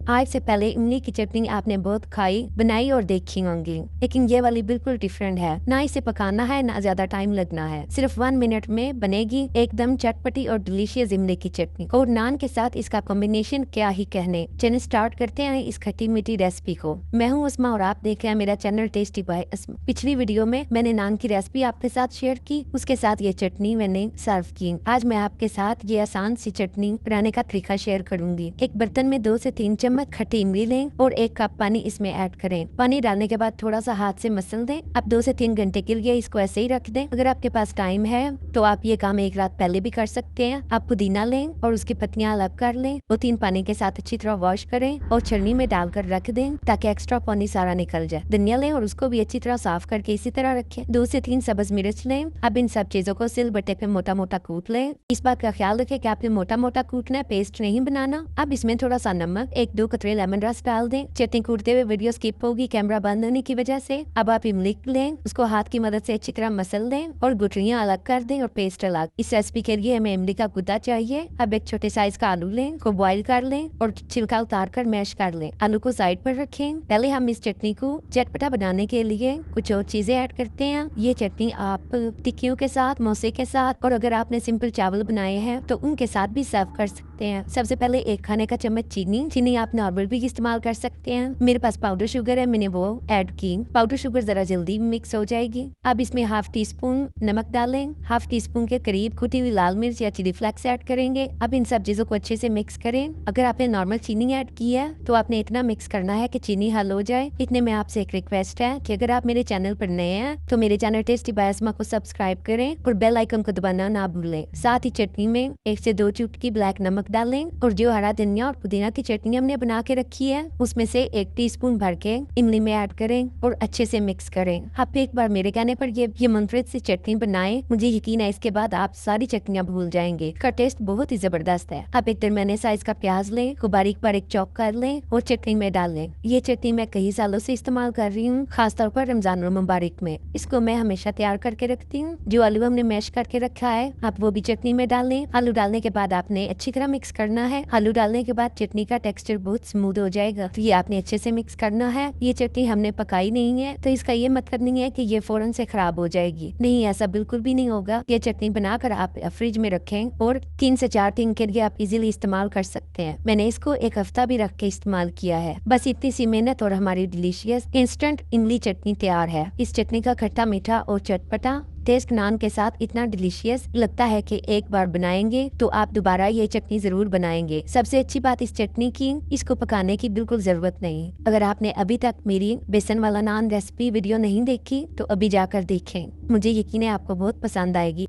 आज से पहले इमली की चटनी आपने बहुत खाई, बनाई और देखी होंगी, लेकिन ये वाली बिल्कुल डिफरेंट है। ना इसे पकाना है ना ज्यादा टाइम लगना है, सिर्फ 1 मिनट में बनेगी एकदम चटपटी और डिलीशियस इमली की चटनी। और नान के साथ इसका कॉम्बिनेशन क्या ही कहने। चलिए स्टार्ट करते हैं इस खट्टी मीठी रेसिपी को। मैं हूँ उस्मा और आप देख रहे हैं मेरा चैनल टेस्टी बाय उस्मा। पिछली वीडियो में मैंने नान की रेसिपी आपके साथ शेयर की, उसके साथ ये चटनी मैंने सर्व की। आज मैं आपके साथ ये आसान सी चटनी बनाने का तरीका शेयर करूंगी। एक बर्तन में 2 से 3 चम्मच खट्टी इमली लें और 1 कप पानी इसमें ऐड करें। पानी डालने के बाद थोड़ा सा हाथ से मसल दें। अब 2 से 3 घंटे के लिए इसको ऐसे ही रख दें। अगर आपके पास टाइम है तो आप ये काम एक रात पहले भी कर सकते हैं। आप पुदीना लें और उसकी पत्तियां अलग कर लें। 2-3 पानी के साथ अच्छी तरह वॉश करें और छलनी में डालकर रख दें ताकि एक्स्ट्रा पानी सारा निकल जाए। धनिया लें और उसको भी अच्छी तरह साफ करके इसी तरह रखें। 2 से 3 सब्ज मिर्च लें। अब इन सब चीजों को सिलबट्टे पे मोटा मोटा कूट लें। इस बात का ख्याल रखें कि आपने मोटा मोटा कूटना है, पेस्ट नहीं बनाना। अब इसमें थोड़ा सा नमक, 1-2 कतरे लेमन रस डाल दें। चटनी कूटते हुए वीडियो स्किप होगी कैमरा बंद होने की वजह से। अब आप इमली लें, उसको हाथ की मदद से अच्छी तरह मसल दें और गुठलियां अलग कर दें और पेस्ट अलग। इस रेसिपी के लिए हमें इमली का गुद्दा चाहिए। अब एक छोटे साइज का आलू लें, को बॉईल कर लें और छिलका उतार कर मैश कर लें। आलू को साइड पर रखें। पहले हम इस चटनी को चटपटा बनाने के लिए कुछ और चीजें ऐड करते हैं। ये चटनी आप टिक्कियों के साथ, मोसे के साथ और अगर आपने सिंपल चावल बनाए हैं तो उनके साथ भी सर्व कर सकते हैं। सबसे पहले 1 खाने का चम्मच चीनी आप नॉर्मल भी इस्तेमाल कर सकते हैं। मेरे पास पाउडर शुगर है, मैंने वो ऐड की। पाउडर शुगर जरा जल्दी मिक्स हो जाएगी। अब इसमें 1/2 टीस्पून नमक डालें। 1/2 टीस्पून के करीब कुटी हुई लाल मिर्च या चिली फ्लेक्स ऐड करेंगे। अब इन सब चीजों को अच्छे से मिक्स करें। अगर आपने नॉर्मल चीनी ऐड की है तो आपने इतना मिक्स करना है कि चीनी हल हो जाए। इतने में आपसे एक रिक्वेस्ट है कि अगर आप मेरे चैनल पर नए हैं तो मेरे चैनल टेस्टी बाय उस्मा को सब्सक्राइब करें और बेल आइकन को दबाना ना भूलें। साथ ही चटनी में 1 से 2 चुटकी ब्लैक नमक डालें और जो हरा धनिया और पुदीना की चटनी हमने बना के रखी है उसमें से 1 टीस्पून भर के इमली में ऐड करें और अच्छे से मिक्स करें। आप एक बार मेरे कहने पर ये मुनफरिद सी चटनी बनाएं, मुझे यकीन है इसके बाद आप सारी चटनियां भूल जाएंगे। इसका टेस्ट बहुत ही जबरदस्त है। आप एक दरमियाने साइज का प्याज लें, को बारीक बारीक चॉप कर लें और चटनी में डाल लें। ये चटनी मैं कई सालों से इस्तेमाल कर रही हूँ, खासतौर पर रमजान और मुबारक में। इसको मैं हमेशा तैयार करके रखती हूँ। जो आलू हमने मैश करके रखा है आप वो भी चटनी में डाल लें। आलू डालने के बाद आपने अच्छी तरह मिक्स करना है। आलू डालने के बाद चटनी का टेक्सचर बहुत स्मूथ हो जाएगा, तो ये आपने अच्छे से मिक्स करना है। ये चटनी हमने पकाई नहीं है तो इसका ये मतलब नहीं है कि ये फौरन से खराब हो जाएगी, नहीं, ऐसा बिल्कुल भी नहीं होगा। ये चटनी बनाकर आप फ्रिज में रखें और 3 से 4 दिन के लिए आप इजीली इस्तेमाल कर सकते हैं। मैंने इसको 1 हफ्ता भी रख के इस्तेमाल किया है। बस इतनी सी मेहनत और हमारी डिलीशियस इंस्टेंट इमली चटनी तैयार है। इस चटनी का खट्टा मीठा और चटपटा टेस्ट नान के साथ इतना डिलीशियस लगता है कि एक बार बनाएंगे तो आप दोबारा ये चटनी जरूर बनाएंगे। सबसे अच्छी बात इस चटनी की, इसको पकाने की बिल्कुल जरूरत नहीं। अगर आपने अभी तक मेरी बेसन वाला नान रेसिपी वीडियो नहीं देखी तो अभी जाकर देखें, मुझे यकीन है आपको बहुत पसंद आएगी।